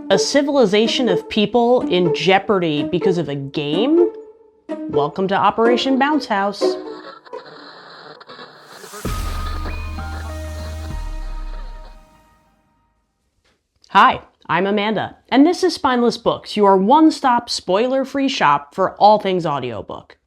A civilization of people in jeopardy because of a game? Welcome to Operation Bounce House. Hi, I'm Amanda, and this is Spineless Books, your one-stop spoiler-free shop for all things audiobook.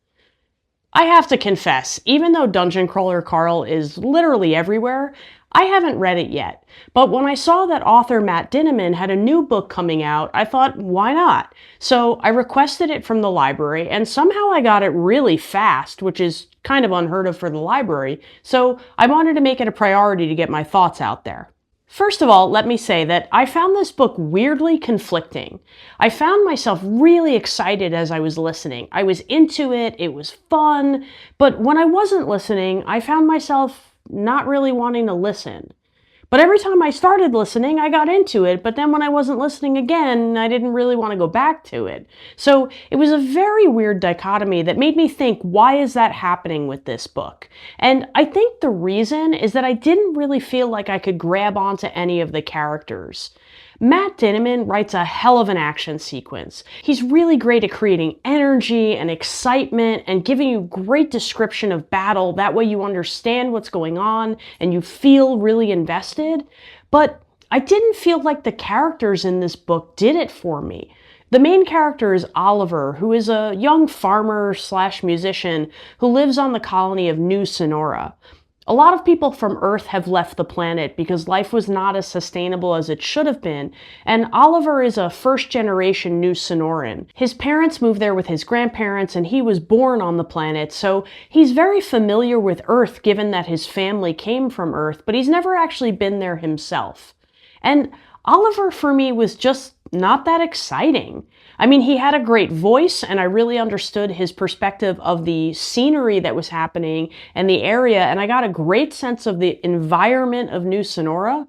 I have to confess, even though Dungeon Crawler Carl is literally everywhere, I haven't read it yet. But when I saw that author Matt Dinniman had a new book coming out, I thought, why not? So I requested it from the library, and somehow I got it really fast, which is kind of unheard of for the library, so I wanted to make it a priority to get my thoughts out there. First of all, let me say that I found this book weirdly conflicting. I found myself really excited as I was listening. I was into it, it was fun, but when I wasn't listening, I found myself not really wanting to listen. But every time I started listening, I got into it, but then when I wasn't listening again, I didn't really want to go back to it. So it was a very weird dichotomy that made me think, why is that happening with this book? And I think the reason is that I didn't really feel like I could grab onto any of the characters. Matt Dinniman writes a hell of an action sequence. He's really great at creating energy and excitement and giving you great description of battle. That way you understand what's going on and you feel really invested. But I didn't feel like the characters in this book did it for me. The main character is Oliver, who is a young farmer slash musician who lives on the colony of New Sonora. A lot of people from Earth have left the planet because life was not as sustainable as it should have been, and Oliver is a first-generation New Sonoran. His parents moved there with his grandparents, and he was born on the planet, so he's very familiar with Earth given that his family came from Earth, but he's never actually been there himself. And Oliver, for me, was just not that exciting. I mean, he had a great voice, and I really understood his perspective of the scenery that was happening and the area, and I got a great sense of the environment of New Sonora,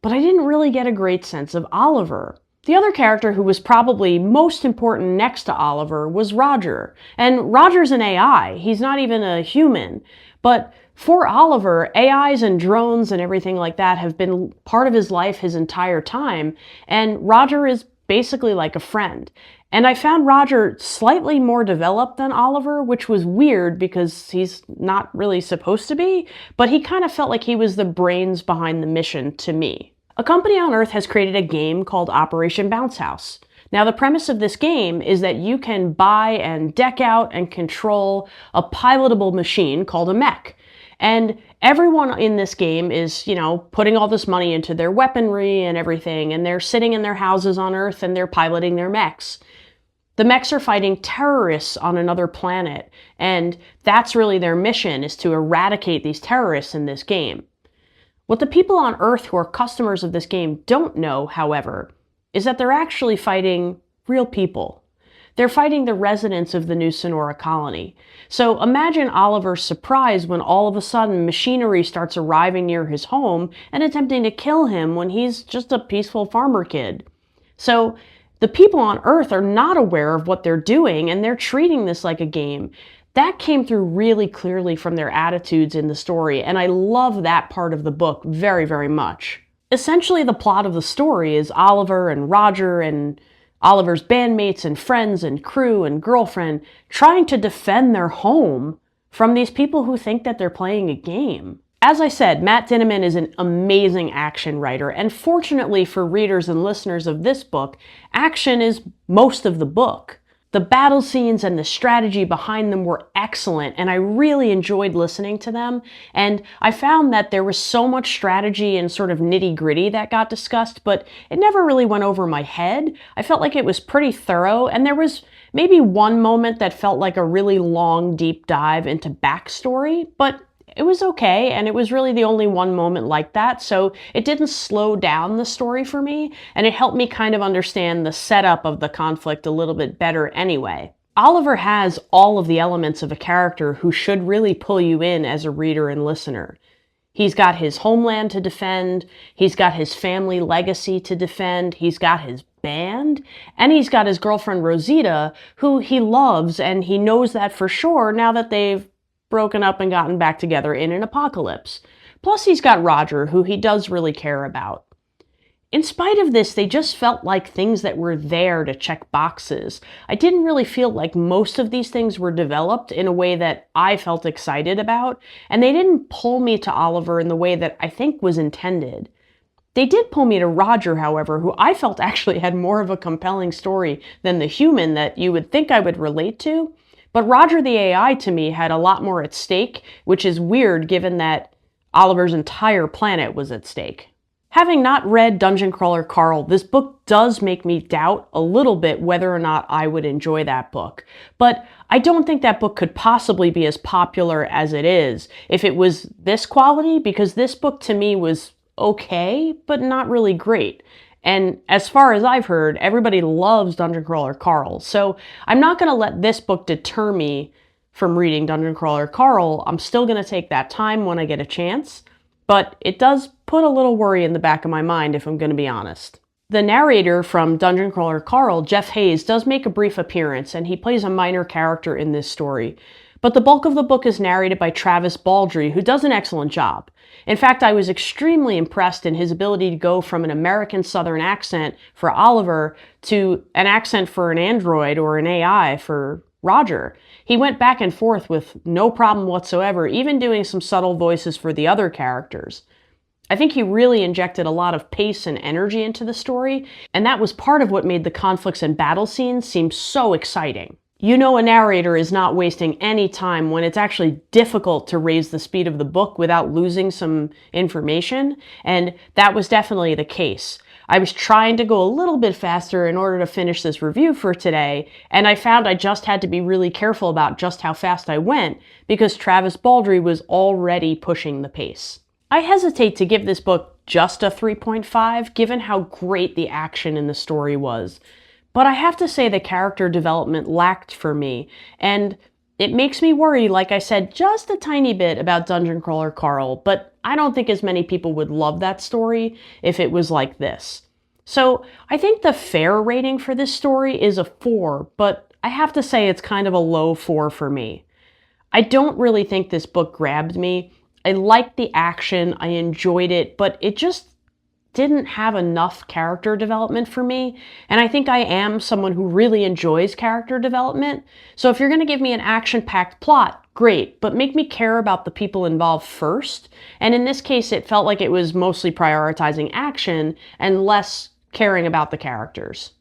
but I didn't really get a great sense of Oliver. The other character who was probably most important next to Oliver was Roger. And Roger's an AI. He's not even a human. But for Oliver, AIs and drones and everything like that have been part of his life his entire time, and Roger is basically like a friend. And I found Roger slightly more developed than Oliver, which was weird because he's not really supposed to be, but he kind of felt like he was the brains behind the mission to me. A company on Earth has created a game called Operation Bounce House. Now, the premise of this game is that you can buy and deck out and control a pilotable machine called a mech. And everyone in this game is, putting all this money into their weaponry and everything, and they're sitting in their houses on Earth and they're piloting their mechs. The mechs are fighting terrorists on another planet, and that's really their mission, is to eradicate these terrorists in this game. What the people on Earth who are customers of this game don't know, however, is that they're actually fighting real people. They're fighting the residents of the New Sonora colony. So imagine Oliver's surprise when all of a sudden machinery starts arriving near his home and attempting to kill him when he's just a peaceful farmer kid. So the people on Earth are not aware of what they're doing, and they're treating this like a game. That came through really clearly from their attitudes in the story, and I love that part of the book very, very much. Essentially, the plot of the story is Oliver and Roger and Oliver's bandmates and friends and crew and girlfriend trying to defend their home from these people who think that they're playing a game. As I said, Matt Dinniman is an amazing action writer, and fortunately for readers and listeners of this book, action is most of the book. The battle scenes and the strategy behind them were excellent, and I really enjoyed listening to them. And I found that there was so much strategy and sort of nitty-gritty that got discussed, but it never really went over my head. I felt like it was pretty thorough, and there was maybe one moment that felt like a really long, deep dive into backstory, but it was okay, and it was really the only one moment like that, so it didn't slow down the story for me, and it helped me kind of understand the setup of the conflict a little bit better anyway. Oliver has all of the elements of a character who should really pull you in as a reader and listener. He's got his homeland to defend, he's got his family legacy to defend, he's got his band, and he's got his girlfriend Rosita, who he loves, and he knows that for sure now that they've broken up and gotten back together in an apocalypse. Plus he's got Roger, who he does really care about. in spite of this, they just felt like things that were there to check boxes. I didn't really feel like most of these things were developed in a way that I felt excited about, and they didn't pull me to Oliver in the way that I think was intended. They did pull me to Roger, however, who I felt actually had more of a compelling story than the human that you would think I would relate to. But Roger the AI to me had a lot more at stake, which is weird given that Oliver's entire planet was at stake. Having not read Dungeon Crawler Carl, this book does make me doubt a little bit whether or not I would enjoy that book. But I don't think that book could possibly be as popular as it is if it was this quality, because this book to me was okay, but not really great. And as far as I've heard, everybody loves Dungeon Crawler Carl. So I'm not going to let this book deter me from reading Dungeon Crawler Carl. I'm still going to take that time when I get a chance. But it does put a little worry in the back of my mind, if I'm going to be honest. The narrator from Dungeon Crawler Carl, Jeff Hayes, does make a brief appearance, and he plays a minor character in this story. But the bulk of the book is narrated by Travis Baldree, who does an excellent job. In fact, I was extremely impressed in his ability to go from an American Southern accent for Oliver to an accent for an android or an AI for Roger. He went back and forth with no problem whatsoever, even doing some subtle voices for the other characters. I think he really injected a lot of pace and energy into the story, and that was part of what made the conflicts and battle scenes seem so exciting. You know a narrator is not wasting any time when it's actually difficult to raise the speed of the book without losing some information, and that was definitely the case. I was trying to go a little bit faster in order to finish this review for today, and I found I just had to be really careful about just how fast I went because Travis Baldree was already pushing the pace. I hesitate to give this book just a 3.5 given how great the action in the story was, but I have to say the character development lacked for me, and it makes me worry, like I said, just a tiny bit about Dungeon Crawler Carl, but I don't think as many people would love that story if it was like this. So I think the fair rating for this story is a 4, but I have to say it's kind of a low 4 for me. I don't really think this book grabbed me. I liked the action, I enjoyed it, but it just didn't have enough character development for me, and I think I am someone who really enjoys character development. So if you're going to give me an action-packed plot, great, but make me care about the people involved first. And in this case, it felt like it was mostly prioritizing action and less caring about the characters.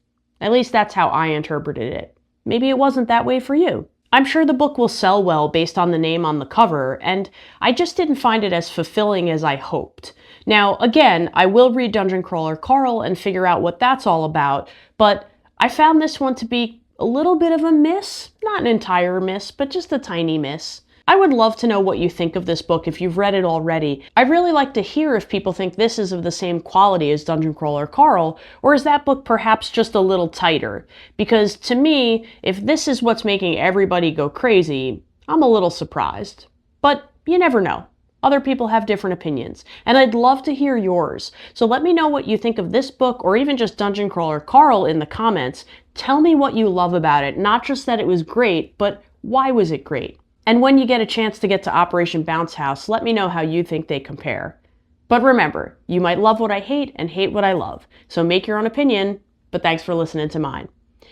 At least that's how I interpreted it. Maybe it wasn't that way for you. I'm sure the book will sell well based on the name on the cover, and I just didn't find it as fulfilling as I hoped. Now, again, I will read Dungeon Crawler Carl and figure out what that's all about, but I found this one to be a little bit of a miss. Not an entire miss, but just a tiny miss. I would love to know what you think of this book if you've read it already. I'd really like to hear if people think this is of the same quality as Dungeon Crawler Carl, or is that book perhaps just a little tighter? Because to me, if this is what's making everybody go crazy, I'm a little surprised. But you never know. Other people have different opinions, and I'd love to hear yours. So let me know what you think of this book, or even just Dungeon Crawler Carl in the comments. Tell me what you love about it, not just that it was great, but why was it great? And when you get a chance to get to Operation Bounce House, let me know how you think they compare. But remember, you might love what I hate and hate what I love. So make your own opinion, but thanks for listening to mine.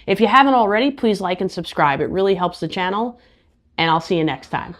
If you haven't already, please like and subscribe. It really helps the channel, and I'll see you next time.